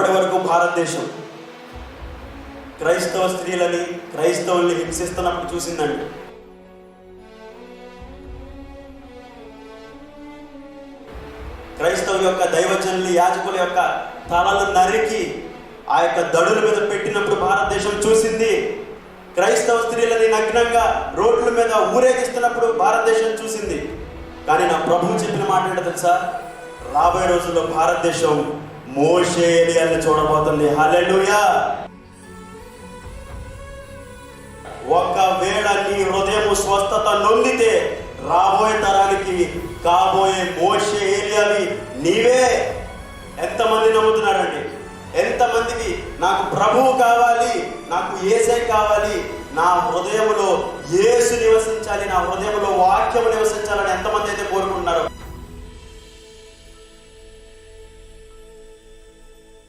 ఇప్పటి వరకు భారతదేశం క్రైస్తవ స్త్రీలని, క్రైస్తవుల్ని హింసిస్తున్నప్పుడు చూసిందండి. క్రైస్తవుల యొక్క దైవజనులు, యాజకుల యొక్క తలలు నరికి ఆ యొక్క దడుల మీద పెట్టినప్పుడు భారతదేశం చూసింది. క్రైస్తవ స్త్రీలని నగ్నంగా రోడ్ల మీద ఊరేగిస్తున్నప్పుడు భారతదేశం చూసింది. కానీ నా ప్రభువు చెప్పిన మాట ఏంటో తెలుసా? రాబోయే రోజుల్లో భారతదేశం మోషే ఏలియాని చూడబోతుంది. హల్లెలూయా. ఒకవేళ నీ హృదయం స్వస్థత నొందితే రాబోయే తరానికి కాబోయే మోషే ఏలియావి నీవే. ఎంతమంది నమ్ముతున్నారండి? ఎంతమందికి నాకు ప్రభువు కావాలి, నాకు యేసే కావాలి, నా హృదయంలో యేసు నివసించాలి, నా హృదయంలో వాక్యము నివసించాలని ఎంతమంది అయితే కోరుకుంటున్నారు?